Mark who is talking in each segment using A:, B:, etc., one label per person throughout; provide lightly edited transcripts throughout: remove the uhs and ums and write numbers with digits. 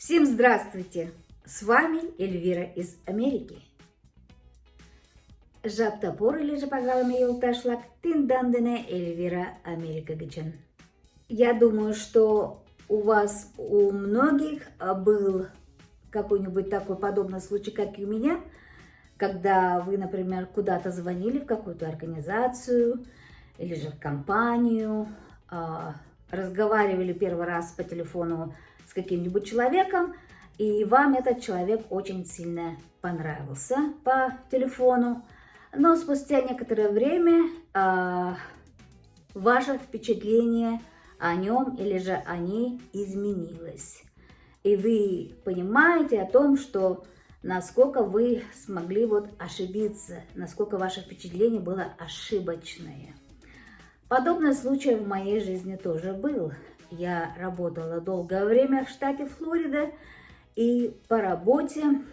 A: Всем здравствуйте! С вами Эльвира из Америки. Жаптапор или же пожалуй Юлташлак Тиндандене Эльвира Америка Гичен. Я думаю, что у многих был какой-нибудь такой подобный случай, как и у меня, когда вы, например, куда-то звонили в какую-то организацию или же в компанию, разговаривали первый раз по телефону с каким-нибудь человеком, и вам этот человек очень сильно понравился по телефону, но спустя некоторое время ваше впечатление о нем или же о ней изменилось. И вы понимаете о том, что насколько вы смогли ошибиться, насколько ваше впечатление было ошибочное. Подобный случай в моей жизни тоже был. Я работала долгое время в штате Флорида, и по работе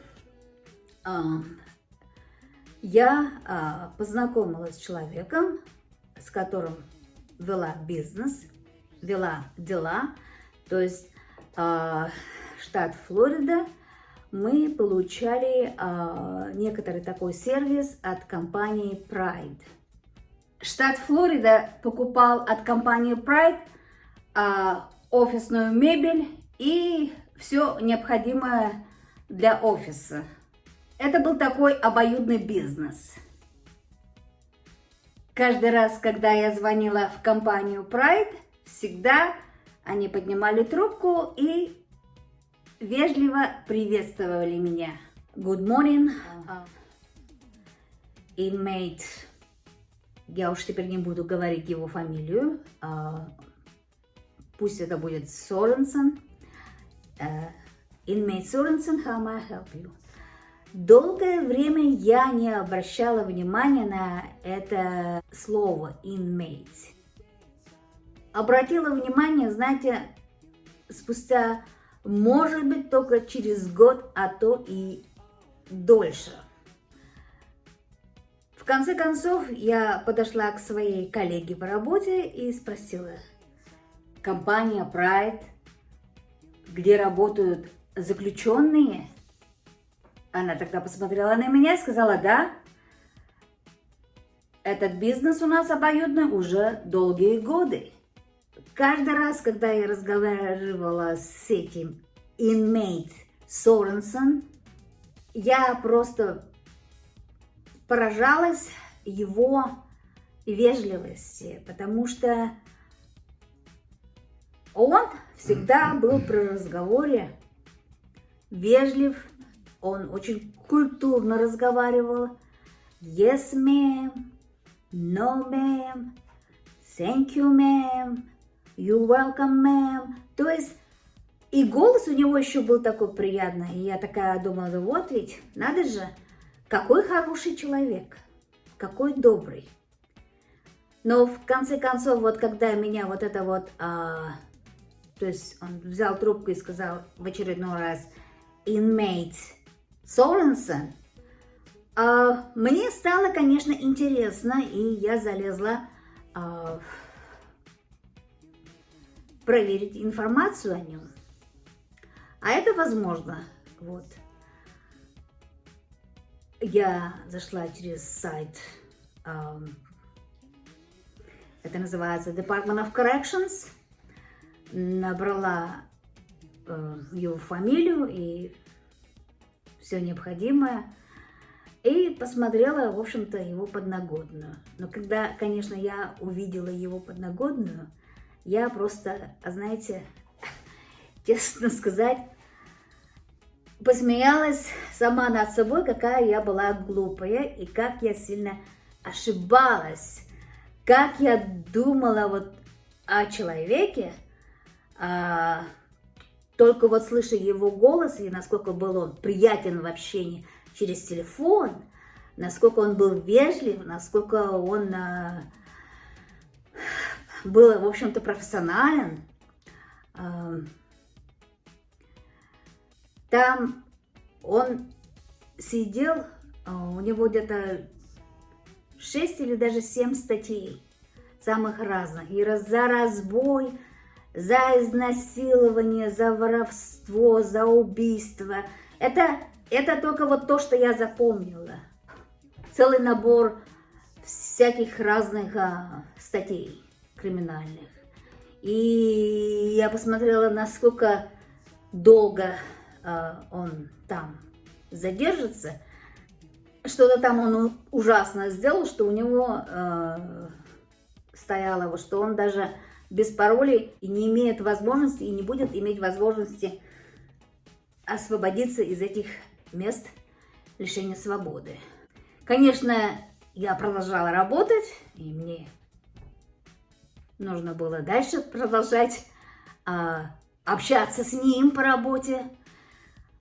A: я познакомилась с человеком, с которым вела бизнес, вела дела. То есть штат Флорида, мы получали некоторый такой сервис от компании Pride. Штат Флорида покупал от компании Pride офисную мебель и все необходимое для офиса. Это был такой обоюдный бизнес. Каждый раз, когда я звонила в компанию Pride, всегда они поднимали трубку и вежливо приветствовали меня. Good morning, inmate. Я уж теперь не буду говорить его фамилию. Пусть это будет Соренсон. Inmate Соренсон, how may I help you? Долгое время я не обращала внимания на это слово inmate. Обратила внимание, знаете, спустя, может быть, только через год, а то и дольше. В конце концов, я подошла к своей коллеге по работе и спросила: компания Pride, где работают заключенные? Она тогда посмотрела на меня и сказала: да, этот бизнес у нас обоюдный уже долгие годы. Каждый раз, когда я разговаривала с этим inmate Соренсон, я просто поражалась его вежливости, потому что он всегда был при разговоре вежлив, он очень культурно разговаривал. Yes, ma'am, no, ma'am, thank you, ma'am, you're welcome, ma'am. То есть и голос у него еще был такой приятный. И я такая думала: да вот ведь, надо же, какой хороший человек, какой добрый. Но в конце концов, когда меня то есть он взял трубку и сказал в очередной раз inmate Соренсон, мне стало, конечно, интересно, и я залезла проверить информацию о нем. А это возможно. Я зашла через сайт, это называется Department of Corrections, набрала его фамилию и все необходимое, и посмотрела, в общем-то, его подноготную. Но когда, конечно, я увидела его подноготную, я просто, знаете, честно сказать, посмеялась сама над собой, какая я была глупая и как я сильно ошибалась, как я думала о человеке, только слыша его голос и насколько был он приятен в общении через телефон, насколько он был вежлив, насколько он был, в общем-то, профессионален. Там он сидел, у него где-то 6 или даже 7 статей, самых разных, и за разбой, за изнасилование, за воровство, за убийство. Это только вот то, что я запомнила. Целый набор всяких разных статей криминальных. И я посмотрела, насколько долго он там задержится. Что-то там он ужасно сделал, что у него стояло, вот, что он даже без паролей и не имеет возможности, и не будет иметь возможности освободиться из этих мест лишения свободы. Конечно, я продолжала работать, и мне нужно было дальше продолжать общаться с ним по работе.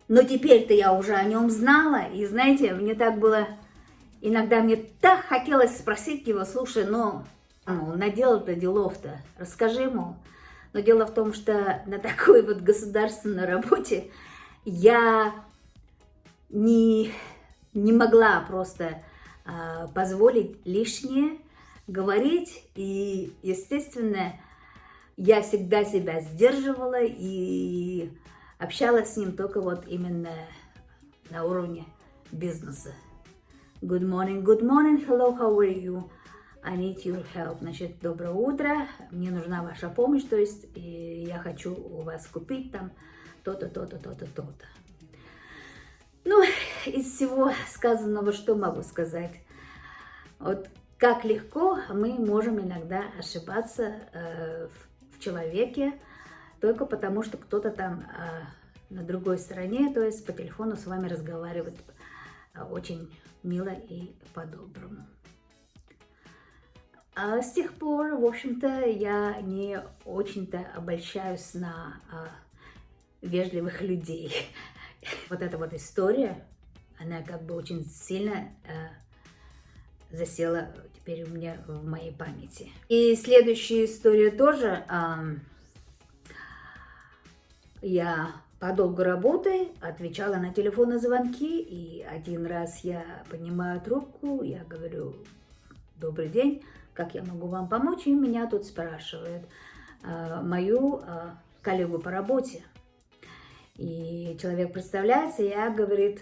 A: Но теперь-то я уже о нем знала, и знаете, мне так было, иногда мне так хотелось спросить его: слушай, наделал-то делов-то, расскажи ему. Но дело в том, что на такой вот государственной работе я не могла просто позволить лишнее говорить, и, естественно, я всегда себя сдерживала и общалась с ним только вот именно на уровне бизнеса. Good morning, hello, how are you? I need your help. Значит, доброе утро, мне нужна ваша помощь, то есть я хочу у вас купить там то-то, то-то, то-то, то-то. Ну, из всего сказанного, что могу сказать? Вот как легко мы можем иногда ошибаться в человеке, только потому, что кто-то там на другой стороне, то есть по телефону с вами разговаривает очень мило и по-доброму. А с тех пор, в общем-то, я не очень-то обольщаюсь на вежливых людей. Вот эта вот история, она как бы очень сильно засела теперь у меня в моей памяти. И следующая история тоже. Я по долгу работы отвечала на телефонные звонки, и один раз я поднимаю трубку, я говорю: добрый день, как я могу вам помочь? И меня тут спрашивают мою коллегу по работе. И человек представляется, я, говорит,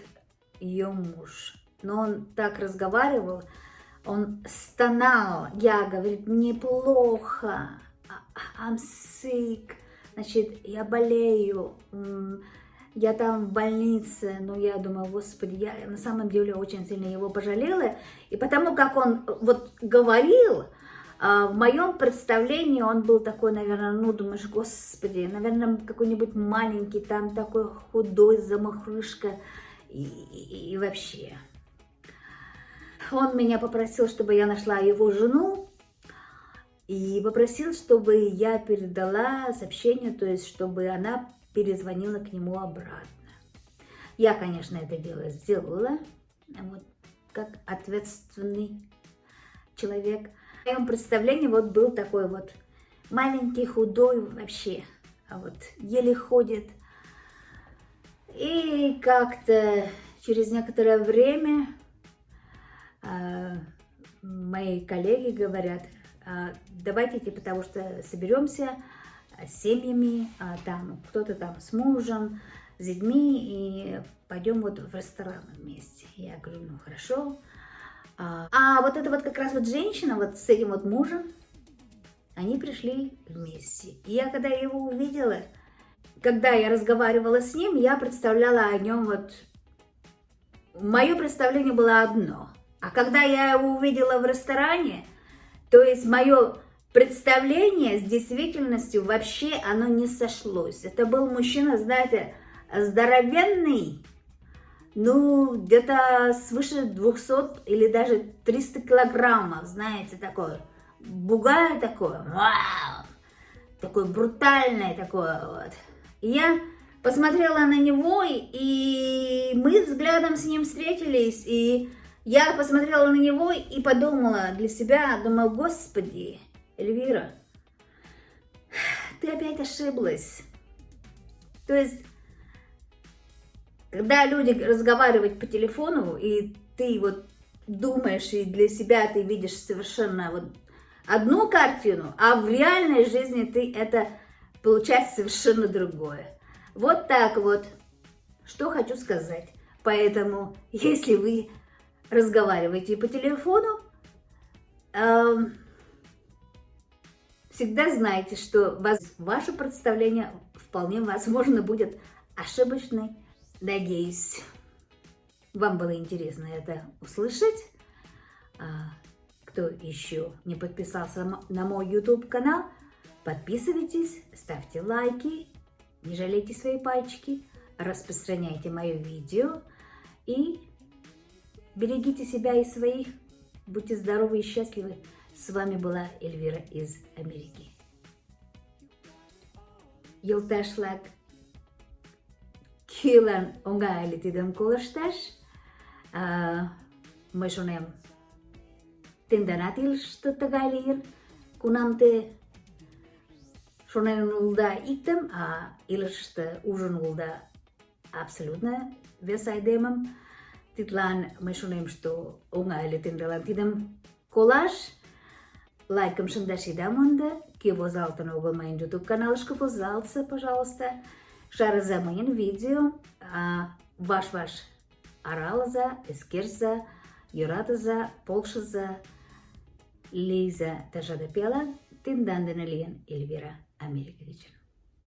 A: ее муж. Но он так разговаривал, он стонал. Я, говорит, мне плохо, I'm sick, значит, я болею, я там в больнице. Но я думаю, господи, я на самом деле очень сильно его пожалела. И потому как он вот говорил, в моем представлении он был такой, наверное, думаешь, господи, наверное, какой-нибудь маленький, там такой худой, замахрышка и вообще. Он меня попросил, чтобы я нашла его жену, и попросил, чтобы я передала сообщение, то есть, чтобы она перезвонила к нему обратно. Я, конечно, это дело сделала, вот, как ответственный человек. В моем представлении вот был такой вот маленький, худой вообще, вот еле ходит. И как-то через некоторое время мои коллеги говорят: давайте, потому что соберемся с семьями, там кто-то там с мужем, с детьми, и пойдем вот в ресторан вместе. Я говорю, ну хорошо. А вот это вот как раз вот женщина вот с этим вот мужем, они пришли вместе. И я когда его увидела, когда я разговаривала с ним, я представляла о нем вот... Мое представление было одно. А когда я его увидела в ресторане, то есть мое представление с действительностью вообще оно не сошлось. Это был мужчина, знаете, здоровенный, ну, где-то свыше 200 или даже 300 килограммов, знаете, такой, бугай такой, вау, такой брутальный такой вот. И я посмотрела на него, и мы взглядом с ним встретились, и я посмотрела на него и подумала для себя, думаю, господи, Эльвира, ты опять ошиблась. То есть, когда люди разговаривают по телефону, и ты вот думаешь, и для себя ты видишь совершенно вот одну картину, а в реальной жизни ты это получать совершенно другое. Вот так вот. Что хочу сказать. Поэтому, если вы разговариваете по телефону, всегда знайте, что ваше представление вполне возможно будет ошибочной. Надеюсь, вам было интересно это услышать. Кто еще не подписался на мой YouTube канал, подписывайтесь, ставьте лайки, не жалейте свои пальчики, распространяйте мое видео и берегите себя и своих. Будьте здоровы и счастливы. С вами была Эльвира из Америки. Yoldaşlar, Килан оңайлы тидем колышташ. Мый шонем, тенданат илышыште тыгай лийын, кунам те шонен улыда иктым, а илышыште ужын улыда абсолютно вес айдемым. Тидлан мый шонем, что оңайлы тендалан тидым колаш. Лайкым шындаш ида мондо. Кӧ возалтын огыл мыйын YouTube каналышке, возалтса, пожалуйста. Шарыза мыйын видео, ваш-ваш аралыза, эскерза, йӧратыза, полшыза. Лийза тыжыде пиалан, тендан дене лийын Эльвира Америка гычын.